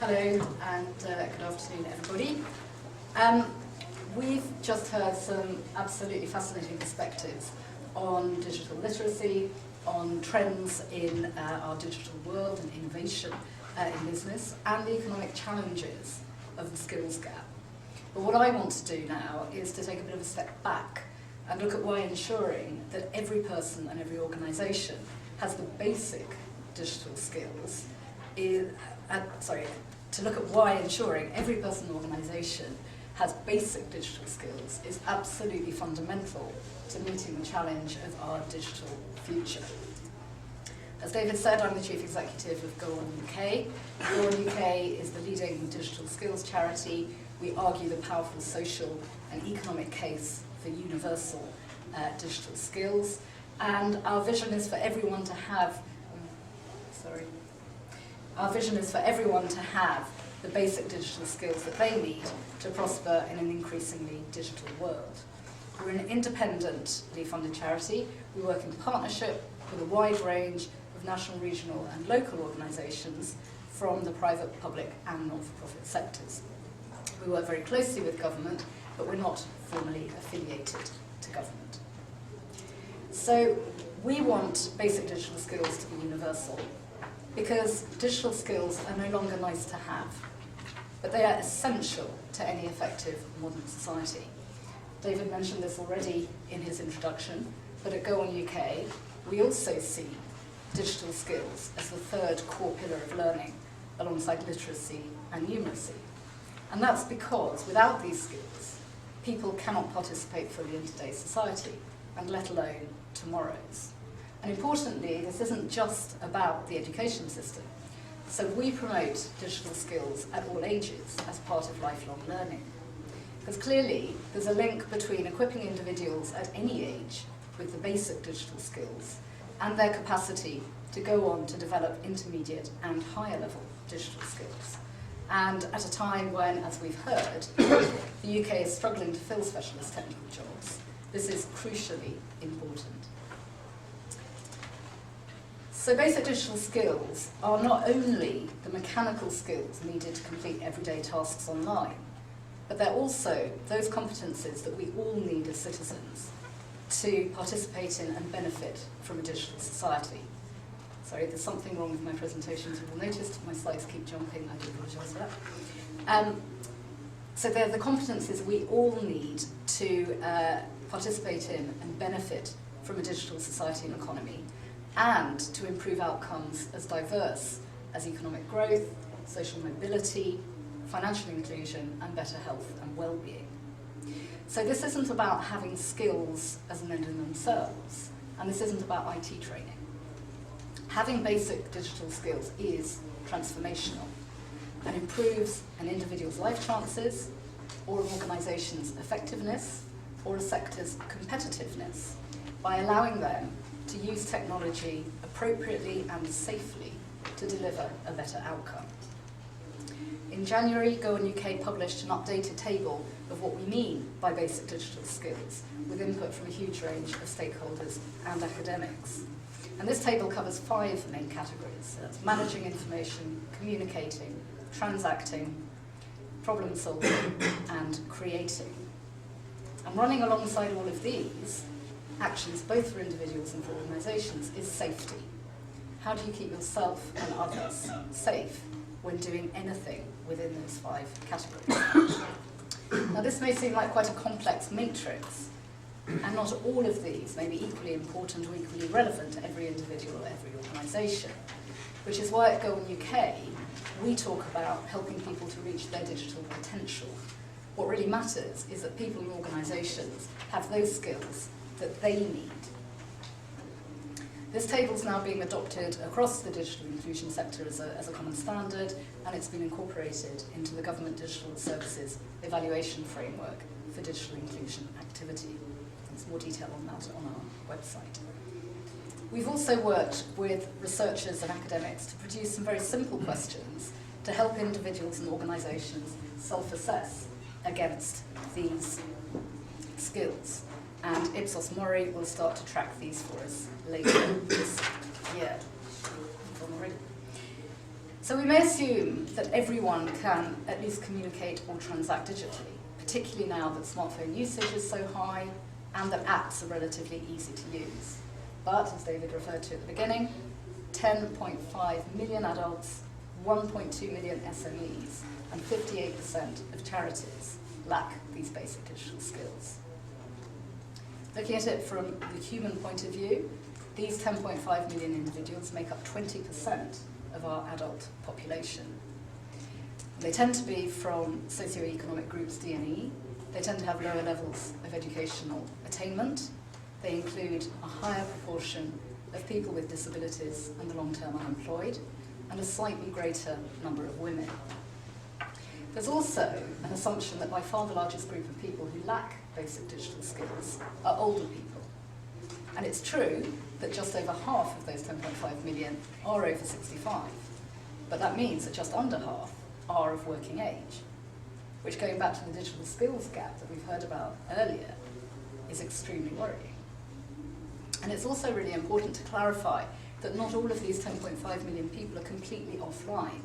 Hello and good afternoon, everybody. We've just heard some absolutely fascinating perspectives on digital literacy, on trends in our digital world and innovation in business, and the economic challenges of the skills gap. But what I want to do now is to take a bit of a step back and look at why ensuring that every person and every organisation has the basic digital skills to look at why ensuring every person and organisation has basic digital skills is absolutely fundamental to meeting the challenge of our digital future. As David said, I'm the Chief Executive of Go On UK. Go On UK is the leading digital skills charity. We argue the powerful social and economic case for universal digital skills. And our vision is for everyone to have the basic digital skills that they need to prosper in an increasingly digital world. We're an independently funded charity. We work in partnership with a wide range of national, regional and local organisations from the private, public and not-for-profit sectors. We work very closely with government, but we're not formally affiliated to government. So we want basic digital skills to be universal, because digital skills are no longer nice to have, but they are essential to any effective modern society. David mentioned this already in his introduction, but at Go On UK, we also see digital skills as the third core pillar of learning, alongside literacy and numeracy. And that's because without these skills, people cannot participate fully in today's society, and let alone tomorrow's. And importantly, this isn't just about the education system. So we promote digital skills at all ages as part of lifelong learning. Because clearly, there's a link between equipping individuals at any age with the basic digital skills and their capacity to go on to develop intermediate and higher level digital skills. And at a time when, as we've heard, the UK is struggling to fill specialist technical jobs, this is crucially important. So basic digital skills are not only the mechanical skills needed to complete everyday tasks online, but they're also those competences that we all need as citizens to participate in and benefit from a digital society. Sorry, there's something wrong with my presentation, as you will notice. My slides keep jumping, I do apologise for that. So they're the competences we all need to participate in and benefit from a digital society and economy, and to improve outcomes as diverse as economic growth, social mobility, financial inclusion, and better health and well-being. So this isn't about having skills as an end in themselves, and this isn't about IT training. Having basic digital skills is transformational and improves an individual's life chances, or an organisation's effectiveness, or a sector's competitiveness, by allowing them to use technology appropriately and safely to deliver a better outcome. In January, Go On UK published an updated table of what we mean by basic digital skills, with input from a huge range of stakeholders and academics. And this table covers 5 main categories. That's managing information, communicating, transacting, problem solving, and creating. And running alongside all of these actions, both for individuals and for organisations, is safety. How do you keep yourself and others safe when doing anything within those 5 categories? Now, this may seem like quite a complex matrix, and not all of these may be equally important or equally relevant to every individual or every organisation, which is why at Go On UK, we talk about helping people to reach their digital potential. What really matters is that people and organisations have those skills that they need. This table is now being adopted across the digital inclusion sector as a common standard, and it's been incorporated into the Government Digital Services Evaluation Framework for Digital Inclusion Activity. There's more detail on that on our website. We've also worked with researchers and academics to produce some very simple questions to help individuals and organisations self-assess against these skills. And Ipsos Mori will start to track these for us later this year. So we may assume that everyone can at least communicate or transact digitally, particularly now that smartphone usage is so high and that apps are relatively easy to use. But, as David referred to at the beginning, 10.5 million adults, 1.2 million SMEs, and 58% of charities lack these basic digital skills. Looking at it from the human point of view, these 10.5 million individuals make up 20% of our adult population. They tend to be from socioeconomic groups D and E. They tend to have lower levels of educational attainment. They include a higher proportion of people with disabilities and the long-term unemployed, and a slightly greater number of women. There's also an assumption that by far the largest group of people who lack basic digital skills are older people. And it's true that just over half of those 10.5 million are over 65, but that means that just under half are of working age, which, going back to the digital skills gap that we've heard about earlier, is extremely worrying. And it's also really important to clarify that not all of these 10.5 million people are completely offline.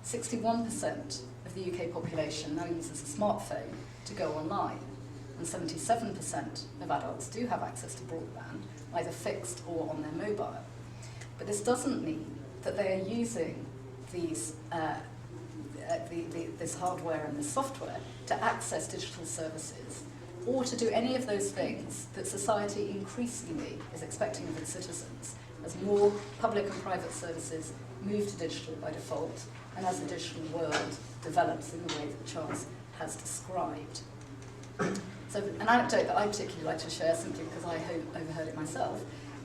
61% of the UK population now uses a smartphone to go online, and 77% of adults do have access to broadband, either fixed or on their mobile. But this doesn't mean that they are using these, this hardware and this software to access digital services or to do any of those things that society increasingly is expecting of its citizens, as more public and private services move to digital by default, and as the digital world develops in the way that Charles has described. So an anecdote that I particularly like to share, simply because I overheard it myself,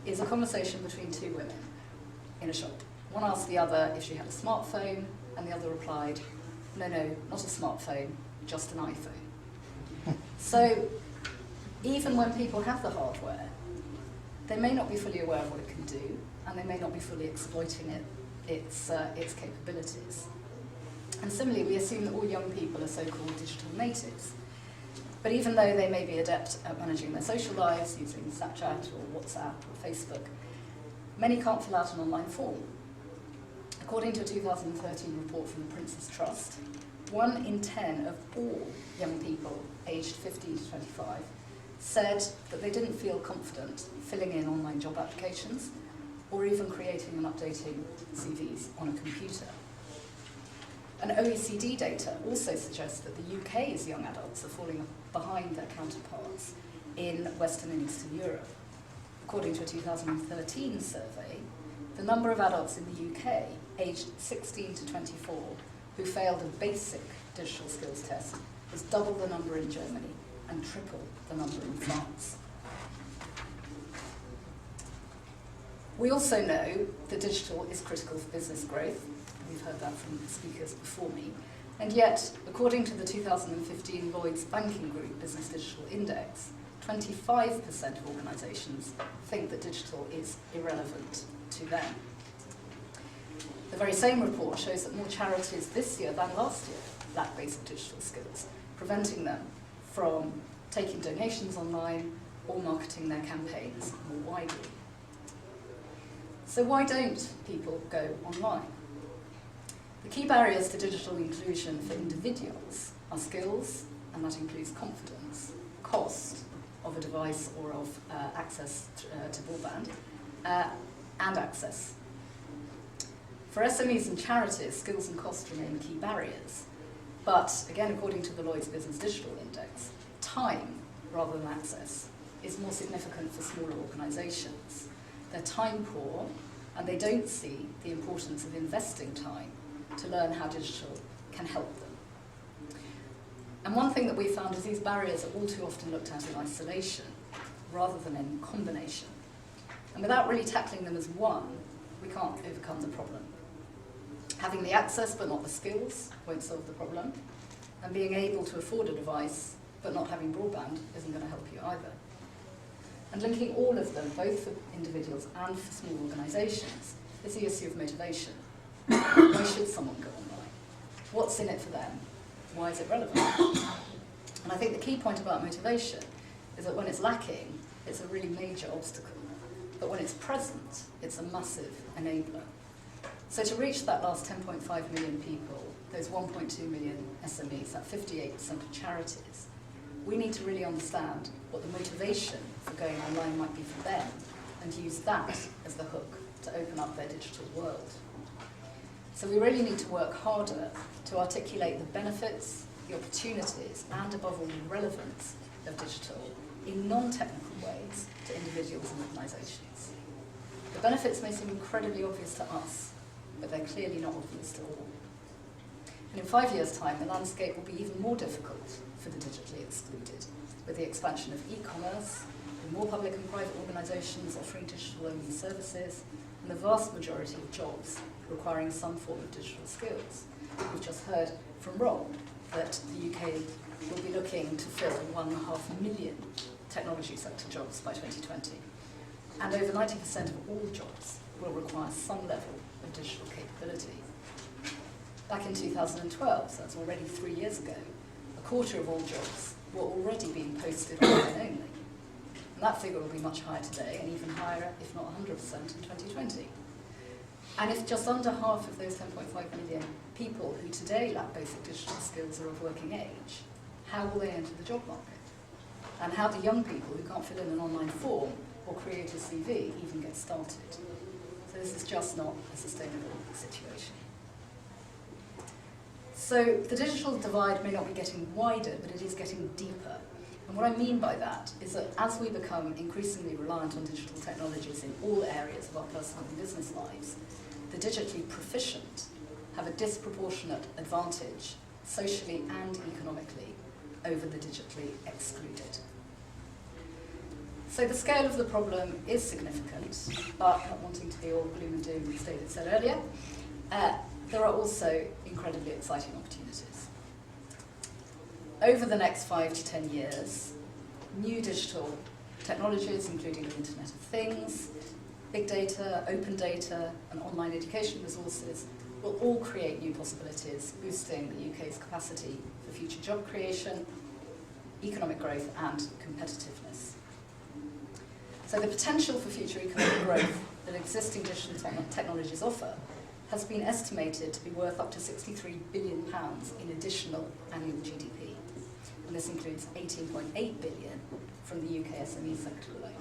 is a conversation between two women in a shop. One asked the other if she had a smartphone, and the other replied, no, not a smartphone, just an iPhone. So even when people have the hardware, they may not be fully aware of what it can do, and they may not be fully exploiting its capabilities. And similarly, we assume that all young people are so-called digital natives. But even though they may be adept at managing their social lives using Snapchat or WhatsApp or Facebook, many can't fill out an online form. According to a 2013 report from the Prince's Trust, 1 in 10 of all young people aged 15 to 25 said that they didn't feel confident filling in online job applications or even creating and updating CVs on a computer. And OECD data also suggests that the UK's young adults are falling behind their counterparts in Western and Eastern Europe. According to a 2013 survey, the number of adults in the UK aged 16 to 24 who failed a basic digital skills test was double the number in Germany and triple the number in France. We also know that digital is critical for business growth. We've heard that from the speakers before me. And yet, according to the 2015 Lloyds Banking Group Business Digital Index, 25% of organisations think that digital is irrelevant to them. The very same report shows that more charities this year than last year lack basic digital skills, preventing them from taking donations online or marketing their campaigns more widely. So why don't people go online? The key barriers to digital inclusion for individuals are skills, and that includes confidence, cost of a device or of access to broadband, and access. For SMEs and charities, skills and cost remain key barriers. But again, according to the Lloyds Business Digital Index, time rather than access is more significant for smaller organisations. They're time poor, and they don't see the importance of investing time to learn how digital can help them. And one thing that we found is these barriers are all too often looked at in isolation rather than in combination. And without really tackling them as one, we can't overcome the problem. Having the access but not the skills won't solve the problem, and being able to afford a device but not having broadband isn't going to help you either. And linking all of them, both for individuals and for small organisations, is the issue of motivation. Why should someone go online? What's in it for them? Why is it relevant? And I think the key point about motivation is that when it's lacking, it's a really major obstacle. But when it's present, it's a massive enabler. So to reach that last 10.5 million people, those 1.2 million SMEs, that 58% of charities, we need to really understand what the motivation for going online might be for them and use that as the hook to open up their digital world. So we really need to work harder to articulate the benefits, the opportunities, and above all, the relevance of digital in non-technical ways to individuals and organisations. The benefits may seem incredibly obvious to us, but they're clearly not obvious to all. And in 5 years' time, the landscape will be even more difficult for the digitally excluded, with the expansion of e-commerce, with more public and private organisations offering digital-only services, and the vast majority of jobs requiring some form of digital skills. We've just heard from Rob that the UK will be looking to fill 1.5 million technology sector jobs by 2020. And over 90% of all jobs will require some level of digital capability. Back in 2012, so that's already 3 years ago, a quarter of all jobs were already being posted online only. And that figure will be much higher today, and even higher, if not 100% in 2020. And if just under half of those 10.5 million people who today lack basic digital skills are of working age, how will they enter the job market? And how do young people who can't fill in an online form or create a CV even get started? So this is just not a sustainable situation. So the digital divide may not be getting wider, but it is getting deeper. And what I mean by that is that as we become increasingly reliant on digital technologies in all areas of our personal and business lives, the digitally proficient have a disproportionate advantage, socially and economically, over the digitally excluded. So the scale of the problem is significant, but not wanting to be all gloom and doom, as David said earlier, there are also incredibly exciting opportunities. Over the next 5 to 10 years, new digital technologies, including the Internet of Things, big data, open data, and online education resources, will all create new possibilities, boosting the UK's capacity for future job creation, economic growth, and competitiveness. So the potential for future economic growth that existing digital technologies offer has been estimated to be worth up to £63 billion in additional annual GDP. And this includes £18.8 billion from the UK SME sector alone.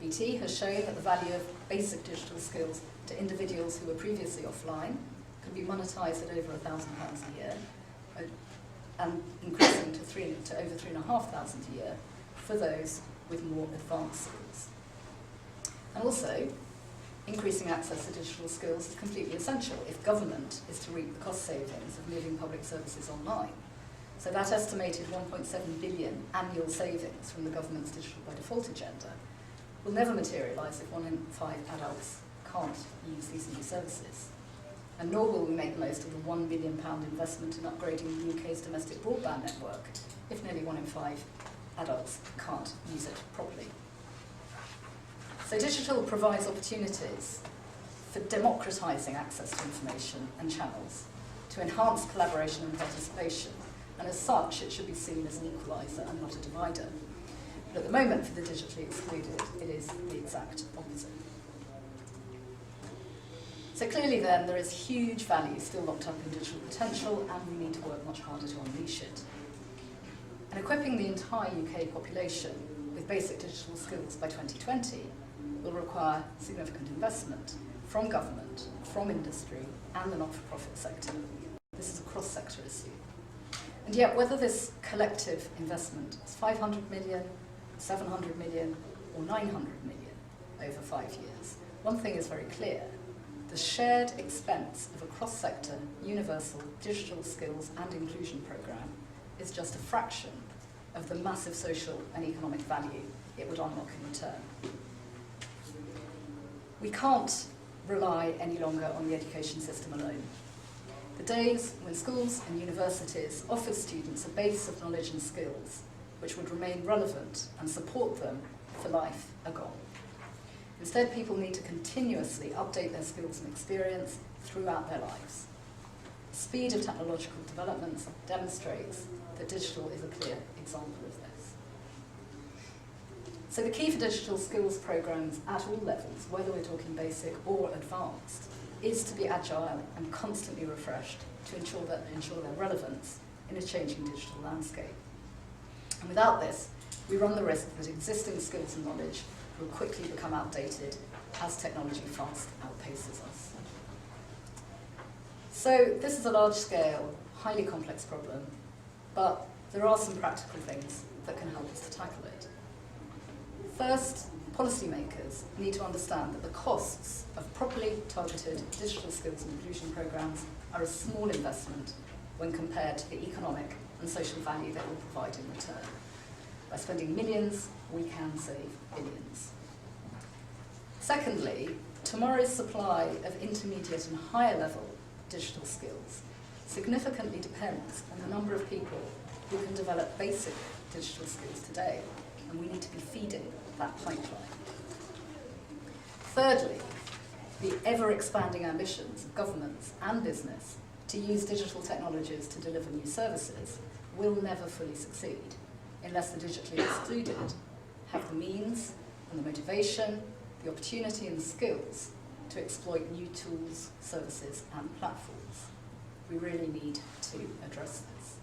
BT has shown that the value of basic digital skills to individuals who were previously offline could be monetised at over £1,000 a year, and increasing to over £3,500 a year for those with more advanced skills. And also, increasing access to digital skills is completely essential if government is to reap the cost savings of moving public services online. So that estimated 1.7 billion annual savings from the government's digital by default agenda will never materialise if 1 in 5 adults can't use these new services. And nor will we make the most of the £1 billion investment in upgrading the UK's domestic broadband network if nearly 1 in 5 adults can't use it properly. So digital provides opportunities for democratising access to information and channels, to enhance collaboration and participation, and as such it should be seen as an equaliser and not a divider. But at the moment for the digitally excluded, it is the exact opposite. So clearly then there is huge value still locked up in digital potential, and we need to work much harder to unleash it. And equipping the entire UK population with basic digital skills by 2020 will require significant investment from government, from industry, and the not-for-profit sector. This is a cross-sector issue. And yet, whether this collective investment is 500 million, 700 million, or 900 million over 5 years, one thing is very clear. The shared expense of a cross-sector, universal digital skills and inclusion programme is just a fraction of the massive social and economic value it would unlock in return. We can't rely any longer on the education system alone. The days when schools and universities offer students a base of knowledge and skills which would remain relevant and support them for life are gone. Instead, people need to continuously update their skills and experience throughout their lives. The speed of technological developments demonstrates that digital is a clear example of this. So the key for digital skills programs at all levels, whether we're talking basic or advanced, is to be agile and constantly refreshed to ensure their relevance in a changing digital landscape. And without this, we run the risk that existing skills and knowledge will quickly become outdated as technology fast outpaces us. So this is a large-scale, highly complex problem, but there are some practical things that can help us to tackle it. First, policymakers need to understand that the costs of properly targeted digital skills and inclusion programs are a small investment when compared to the economic and social value they will provide in return. By spending millions, we can save billions. Secondly, tomorrow's supply of intermediate and higher level digital skills significantly depends on the number of people who can develop basic digital skills today, and we need to be feeding that pipeline. Thirdly, the ever-expanding ambitions of governments and business to use digital technologies to deliver new services will never fully succeed unless the digitally excluded have the means and the motivation, the opportunity and the skills to exploit new tools, services and platforms. We really need to address this.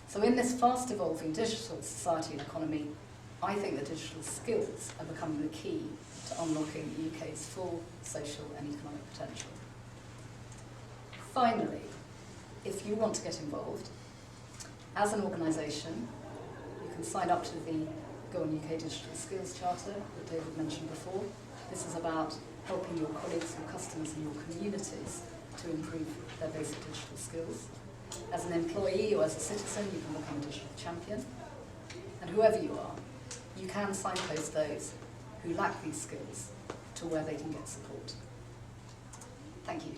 So in this fast-evolving digital society and economy, I think that digital skills are becoming the key to unlocking the UK's full social and economic potential. Finally, if you want to get involved, as an organisation, you can sign up to the Go On UK Digital Skills Charter that David mentioned before. This is about helping your colleagues, your customers and your communities to improve their basic digital skills. As an employee or as a citizen, you can become a digital champion. And whoever you are, you can signpost those who lack these skills to where they can get support. Thank you.